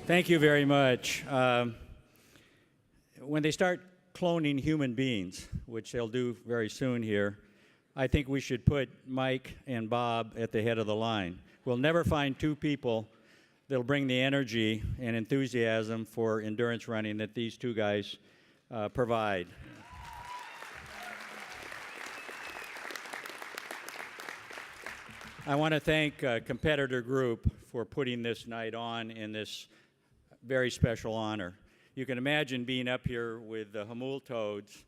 Thank you very much. When they start cloning human beings, which they'll do very soon here, I think we should put Mike and Bob at the head of the line. We'll never find two people that'll bring the energy and enthusiasm for endurance running that these two guys provide. I want to thank Competitor Group for putting this night on in this very special honor. You can imagine being up here with the Hamul Toads,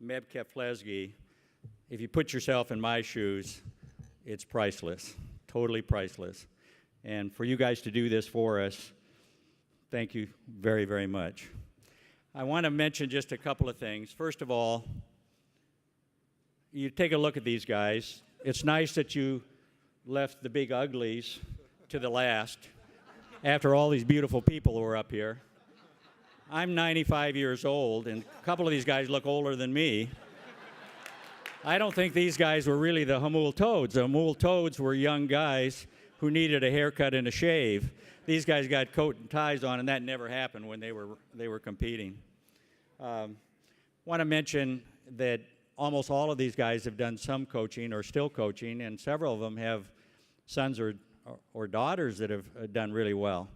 Meb Keflezighi. If you put yourself in my shoes, it's priceless, totally priceless. And for you guys to do this for us, thank you very, very much. I want to mention just a couple of things. First of all, you take a look at these guys. It's nice that you left the big uglies to the last after all these beautiful people who are up here. I'm 95 years old, and a couple of these guys look older than me. I don't think these guys were really the Hamul Toads. The Hamul Toads were young guys who needed a haircut and a shave. These guys got coat and ties on, and that never happened when they were competing. Want to mention that almost all of these guys have done some coaching or still coaching, and several of them have sons or daughters that have done really well.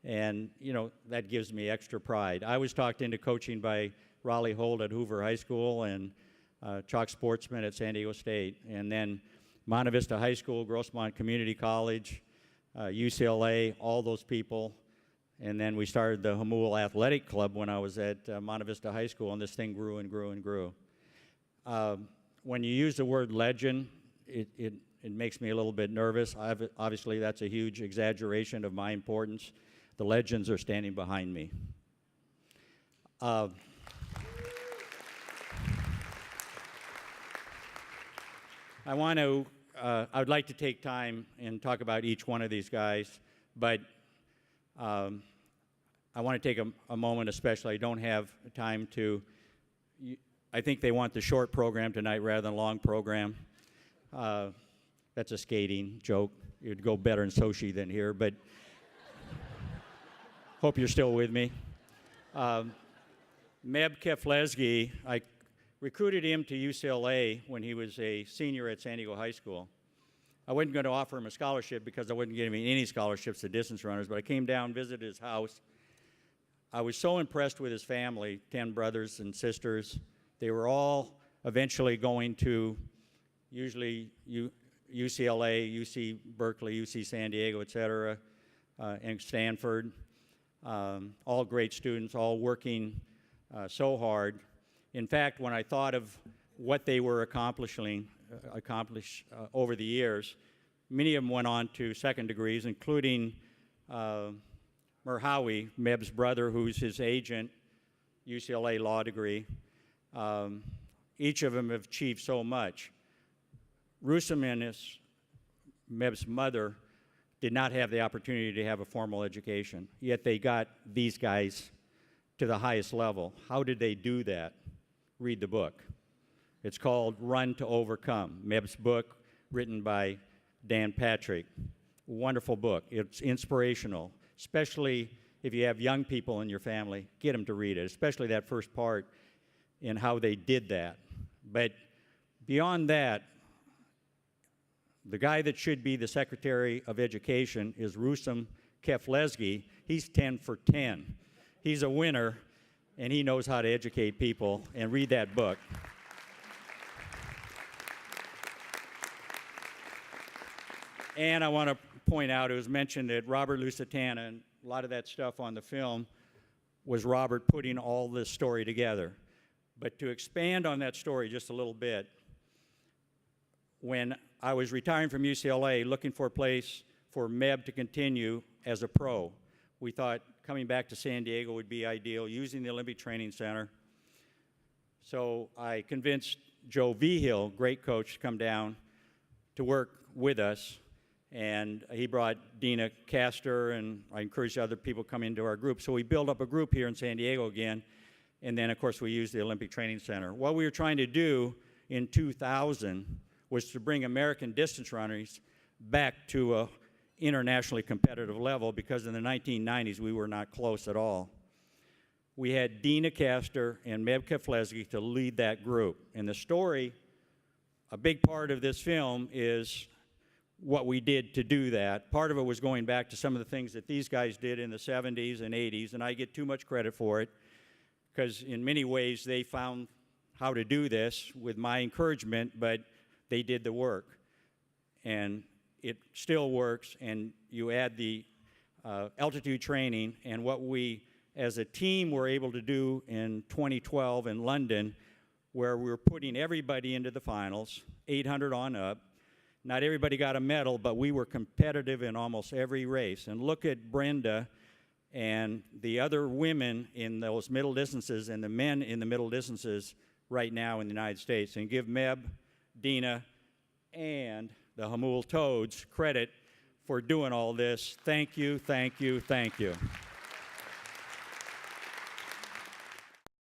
And, you know, that gives me extra pride. I was talked into coaching by Raleigh Holt at Hoover High School and Chalk Sportsman at San Diego State. And then Monte Vista High School, Grossmont Community College, UCLA, all those people. And then we started the Hamul Athletic Club when I was at Monte Vista High School, and this thing grew and grew and grew. When you use the word legend, it makes me a little bit nervous. Obviously, that's a huge exaggeration of my importance. The legends are standing behind me. I would like to take time and talk about each one of these guys, but I want to take a moment especially. I don't have time to, I think they want the short program tonight rather than a long program. That's a skating joke. It would go better in Sochi than here, but hope you're still with me. Meb Keflezighi, I recruited him to UCLA when he was a senior at San Diego High School. I wasn't going to offer him a scholarship because I wasn't giving him any scholarships to distance runners, but I came down, visited his house. I was so impressed with his family, 10 brothers and sisters. They were all eventually going to usually UCLA, UC Berkeley, UC San Diego, et cetera, and Stanford. All great students, all working so hard. In fact, when I thought of what they were accomplishing over the years, many of them went on to second degrees, including Merhawi, Meb's brother, who's his agent, UCLA law degree. Each of them have achieved so much. Rusem and Meb's mother did not have the opportunity to have a formal education, yet they got these guys to the highest level. How did they do that? Read the book. It's called Run to Overcome, Meb's book, written by Dan Patrick. Wonderful book. It's inspirational, especially if you have young people in your family. Get them to read it, especially that first part in how they did that. But beyond that, the guy that should be the Secretary of Education is Rusem Keflezighi. He's 10 for 10. He's a winner, and he knows how to educate people, and read that book. And I want to point out, it was mentioned that Robert Lusitana, and a lot of that stuff on the film was Robert putting all this story together. But to expand on that story just a little bit, when I was retiring from UCLA, looking for a place for Meb to continue as a pro, we thought coming back to San Diego would be ideal, using the Olympic Training Center. So I convinced Joe Vigil, great coach, to come down to work with us. And he brought Dina Castor, and I encouraged other people to come into our group. So we built up a group here in San Diego again. And then, of course, we used the Olympic Training Center. What we were trying to do in 2000 was to bring American distance runners back to a internationally competitive level, because in the 1990s we were not close at all. We had Dina Castor and Meb Keflezighi to lead that group. And the story, a big part of this film is what we did to do that. Part of it was going back to some of the things that these guys did in the 70s and 80s, and I get too much credit for it, because in many ways they found how to do this with my encouragement, but they did the work. And it still works, and you add the altitude training, and what we as a team were able to do in 2012 in London, where we were putting everybody into the finals, 800 on up. Not everybody got a medal, but we were competitive in almost every race. And look at Brenda and the other women in those middle distances and the men in the middle distances right now in the United States. And give Meb, Dina, and the Hamul Toads credit for doing all this. Thank you, thank you, thank you.